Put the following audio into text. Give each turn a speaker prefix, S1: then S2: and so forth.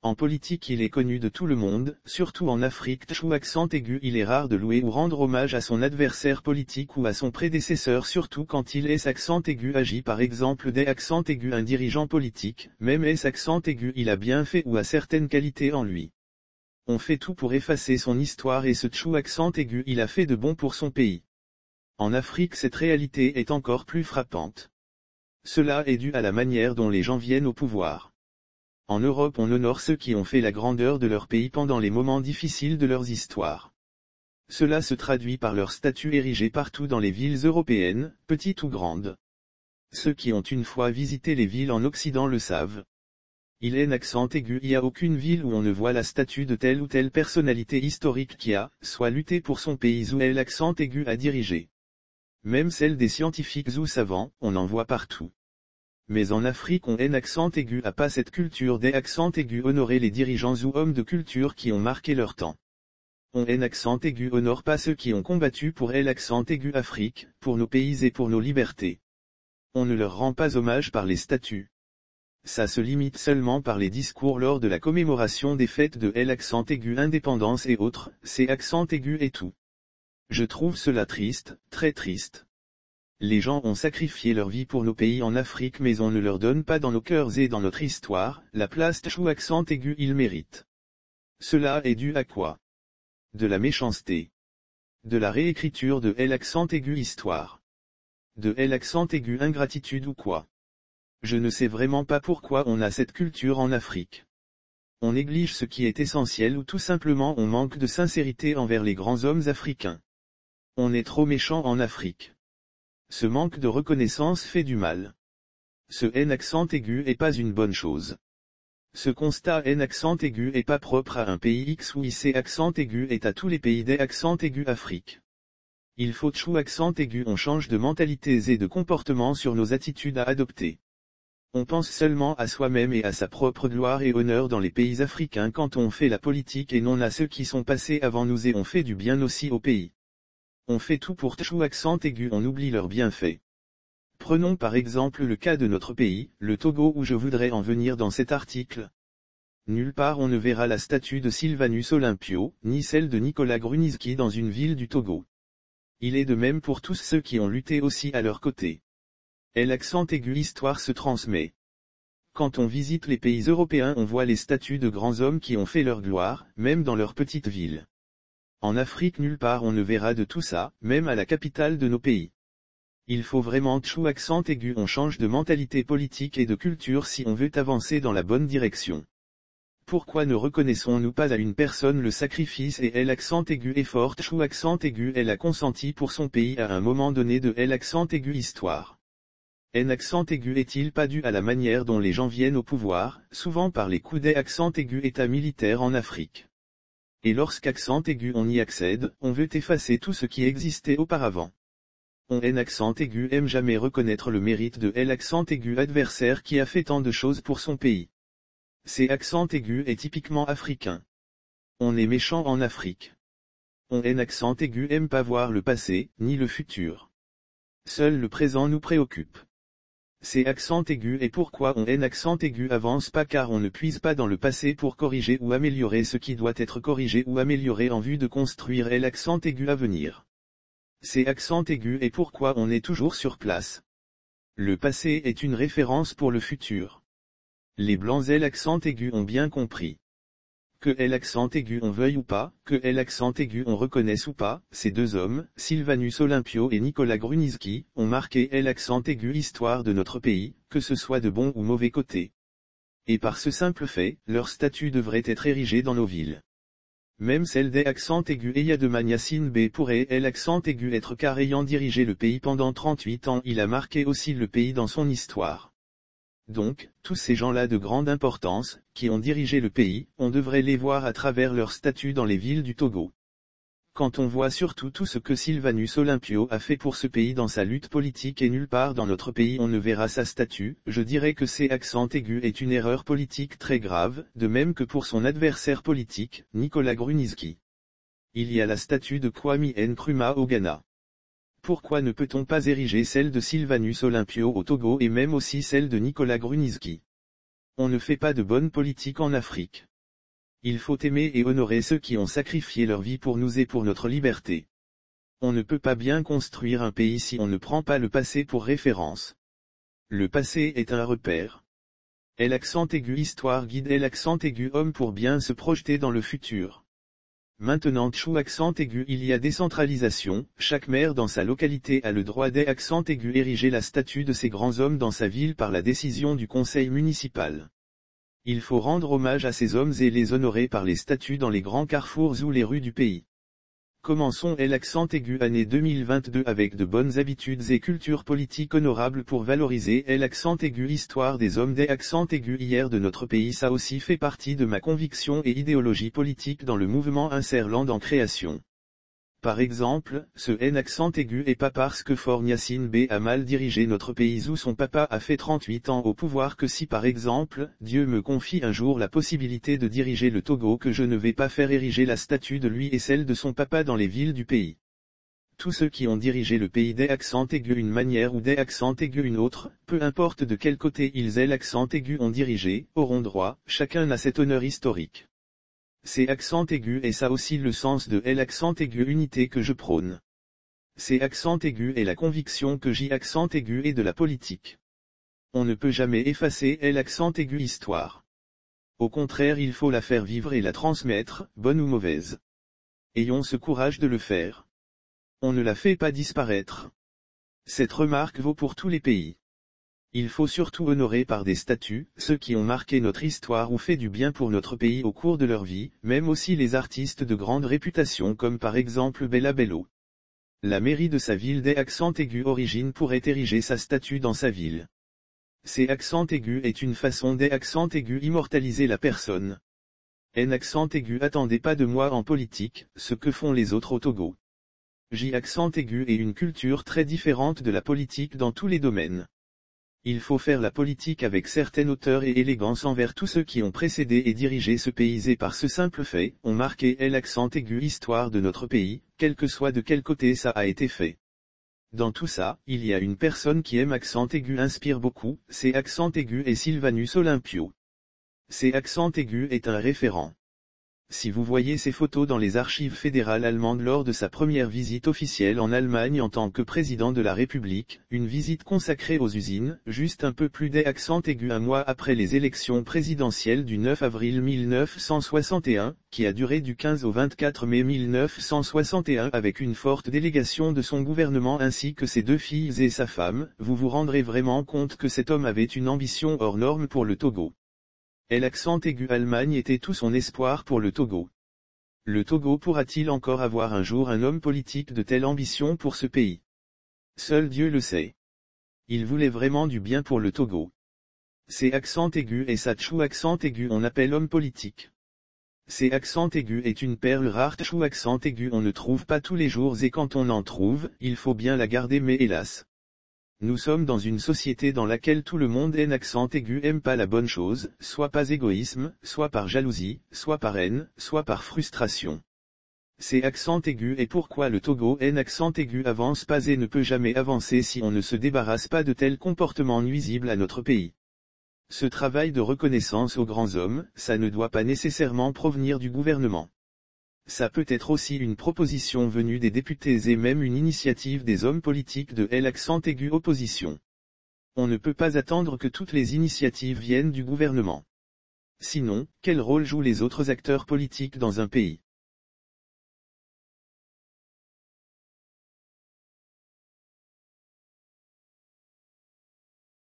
S1: En politique il est connu de tout le monde, surtout en Afrique. Tchou accent aigu. Il est rare de louer ou rendre hommage à son adversaire politique ou à son prédécesseur, surtout quand il est accent aigu agit par exemple des accent aigu un dirigeant politique, même est accent aigu il a bien fait ou a certaines qualités en lui. On fait tout pour effacer son histoire et ce tchou accent aigu il a fait de bon pour son pays. En Afrique cette réalité est encore plus frappante. Cela est dû à la manière dont les gens viennent au pouvoir. En Europe on honore ceux qui ont fait la grandeur de leur pays pendant les moments difficiles de leurs histoires. Cela se traduit par leurs statues érigées partout dans les villes européennes, petites ou grandes. Ceux qui ont une fois visité les villes en Occident le savent. Il est un accent aigu, il n'y a aucune ville où on ne voit la statue de telle ou telle personnalité historique qui a, soit lutté pour son pays ou est l'accent aigu à diriger. Même celle des scientifiques ou savants, on en voit partout. Mais en Afrique on est accent aigu à pas cette culture des accents aigus honorer les dirigeants ou hommes de culture qui ont marqué leur temps. On est accent aigu honore pas ceux qui ont combattu pour l'accent aigu Afrique, pour nos pays et pour nos libertés. On ne leur rend pas hommage par les statues. Ça se limite seulement par les discours lors de la commémoration des fêtes de l'accent aigu indépendance et autres, c'est accent aigu et tout. Je trouve cela triste, très triste. Les gens ont sacrifié leur vie pour nos pays en Afrique mais on ne leur donne pas dans nos cœurs et dans notre histoire, la place tchou accent aigu ils méritent. Cela est dû à quoi? De la méchanceté. De la réécriture de l'accent aigu histoire. De l'accent aigu ingratitude ou quoi? Je ne sais vraiment pas pourquoi on a cette culture en Afrique. On néglige ce qui est essentiel ou tout simplement on manque de sincérité envers les grands hommes africains. On est trop méchant en Afrique. Ce manque de reconnaissance fait du mal. Ce accent aigu est pas une bonne chose. Ce constat accent aigu est pas propre à un pays X ou IC accent aigu est à tous les pays des accents aigus Afrique. Il faut tchou accent aigu on change de mentalités et de comportement sur nos attitudes à adopter. On pense seulement à soi-même et à sa propre gloire et honneur dans les pays africains quand on fait la politique et non à ceux qui sont passés avant nous et on fait du bien aussi au pays. On fait tout pour tchou accent aigu on oublie leurs bienfaits. Prenons par exemple le cas de notre pays, le Togo où je voudrais en venir dans cet article. Nulle part on ne verra la statue de Sylvanus Olympio, ni celle de Nicolas Grunitzky dans une ville du Togo. Il est de même pour tous ceux qui ont lutté aussi à leur côté. L'accent aigu histoire se transmet. Quand on visite les pays européens on voit les statues de grands hommes qui ont fait leur gloire, même dans leur petite ville. En Afrique nulle part on ne verra de tout ça, même à la capitale de nos pays. Il faut vraiment tchou accent aigu on change de mentalité politique et de culture si on veut avancer dans la bonne direction. Pourquoi ne reconnaissons-nous pas à une personne le sacrifice et l'accent aigu effort tchou accent aigu elle a consenti pour son pays à un moment donné de l'accent aigu histoire. Accent aigu est-il pas dû à la manière dont les gens viennent au pouvoir, souvent par les coups d'accent aigu état militaire en Afrique. Et lorsqu'accent aigu on y accède, on veut effacer tout ce qui existait auparavant. On accent aigu aime jamais reconnaître le mérite de l'accent aigu adversaire qui a fait tant de choses pour son pays. C'est accent aigu est typiquement africain. On est méchant en Afrique. On accent aigu aime pas voir le passé, ni le futur. Seul le présent nous préoccupe. C'est accent aigu et pourquoi on accent aigu avance pas car on ne puise pas dans le passé pour corriger ou améliorer ce qui doit être corrigé ou amélioré en vue de construire l'accent aigu à venir. C'est accent aigu et pourquoi on est toujours sur place. Le passé est une référence pour le futur. Les blancs l'accent aigu ont bien compris. Que l'accent aigu on veuille ou pas, que l'accent aigu on reconnaisse ou pas, ces deux hommes, Sylvanus Olympio et Nicolas Grunitzky, ont marqué l'accent aigu histoire de notre pays, que ce soit de bon ou mauvais côté. Et par ce simple fait, leur statue devrait être érigée dans nos villes. Même celle des accents aigus Eya de Magnassine B pourrait l'accent aigu être car ayant dirigé le pays pendant 38 ans il a marqué aussi le pays dans son histoire. Donc, tous ces gens-là de grande importance, qui ont dirigé le pays, on devrait les voir à travers leur statut dans les villes du Togo. Quand on voit surtout tout ce que Sylvanus Olympio a fait pour ce pays dans sa lutte politique et nulle part dans notre pays on ne verra sa statue, je dirais que ces accents aigus est une erreur politique très grave, de même que pour son adversaire politique, Nicolas Grunitzky. Il y a la statue de Kwame Nkrumah au Ghana. Pourquoi ne peut-on pas ériger celle de Sylvanus Olympio au Togo et même aussi celle de Nicolas Grunitzky? On ne fait pas de bonne politique en Afrique. Il faut aimer et honorer ceux qui ont sacrifié leur vie pour nous et pour notre liberté. On ne peut pas bien construire un pays si on ne prend pas le passé pour référence. Le passé est un repère. L'accent aigu histoire guide l'accent aigu homme pour bien se projeter dans le futur. Maintenant chou accent aigu il y a décentralisation, chaque maire dans sa localité a le droit d'accent aigu ériger la statue de ces grands hommes dans sa ville par la décision du conseil municipal. Il faut rendre hommage à ces hommes et les honorer par les statues dans les grands carrefours ou les rues du pays. Commençons l'accent aigu année 2022 avec de bonnes habitudes et culture politique honorable pour valoriser l'accent aigu histoire des hommes des accents aigus hier de notre pays. Ça aussi fait partie de ma conviction et idéologie politique dans le mouvement Inserland en création. Par exemple, ce accent aigu est pas parce que Faure Gnassingbé B a mal dirigé notre pays ou son papa a fait 38 ans au pouvoir que si par exemple, Dieu me confie un jour la possibilité de diriger le Togo que je ne vais pas faire ériger la statue de lui et celle de son papa dans les villes du pays. Tous ceux qui ont dirigé le pays des accents aigus une manière ou des accents aigus une autre, peu importe de quel côté ils aient l'accent aigu ont dirigé, auront droit, chacun à cet honneur historique. C'est accent aigu et ça aussi le sens de l'accent aigu unité que je prône. C'est accent aigu et la conviction que j'y accent aigu et de la politique. On ne peut jamais effacer l'accent aigu histoire. Au contraire il faut la faire vivre et la transmettre, bonne ou mauvaise. Ayons ce courage de le faire. On ne la fait pas disparaître. Cette remarque vaut pour tous les pays. Il faut surtout honorer par des statues, ceux qui ont marqué notre histoire ou fait du bien pour notre pays au cours de leur vie, même aussi les artistes de grande réputation comme par exemple Bella Bello. La mairie de sa ville des accents aigus origine pourrait ériger sa statue dans sa ville. Ces accents aigus est une façon des accents aigus immortaliser la personne. Un accent aigu attendez pas de moi en politique, ce que font les autres au Togo. J accent aigu est une culture très différente de la politique dans tous les domaines. Il faut faire la politique avec certaine hauteur et élégance envers tous ceux qui ont précédé et dirigé ce pays et par ce simple fait, ont marqué l'accent aigu histoire de notre pays, quel que soit de quel côté ça a été fait. Dans tout ça, il y a une personne qui aime accent aigu inspire beaucoup, c'est accent aigu et Sylvanus Olympio. C'est accent aigu est un référent. Si vous voyez ces photos dans les archives fédérales allemandes lors de sa première visite officielle en Allemagne en tant que président de la République, une visite consacrée aux usines, juste un peu plus d'accent aigu un mois après les élections présidentielles du 9 avril 1961, qui a duré du 15 au 24 mai 1961 avec une forte délégation de son gouvernement ainsi que ses deux filles et sa femme, vous vous rendrez vraiment compte que cet homme avait une ambition hors norme pour le Togo. L'accent aigu Allemagne était tout son espoir pour le Togo. Le Togo pourra-t-il encore avoir un jour un homme politique de telle ambition pour ce pays? Seul Dieu le sait. Il voulait vraiment du bien pour le Togo. C'est accent aigu et ça chou accent aigu on appelle homme politique. C'est accent aigu est une perle rare chou accent aigu on ne trouve pas tous les jours et quand on en trouve, il faut bien la garder mais hélas. Nous sommes dans une société dans laquelle tout le monde en accent aigu aime pas la bonne chose, soit par égoïsme, soit par jalousie, soit par haine, soit par frustration. C'est accent aigu et pourquoi le Togo en accent aigu avance pas et ne peut jamais avancer si on ne se débarrasse pas de tels comportements nuisibles à notre pays. Ce travail de reconnaissance aux grands hommes, ça ne doit pas nécessairement provenir du gouvernement. Ça peut être aussi une proposition venue des députés et même une initiative des hommes politiques de l'accent aigu opposition. On ne peut pas attendre que toutes les initiatives viennent du gouvernement. Sinon, quel rôle jouent les autres acteurs politiques dans un pays?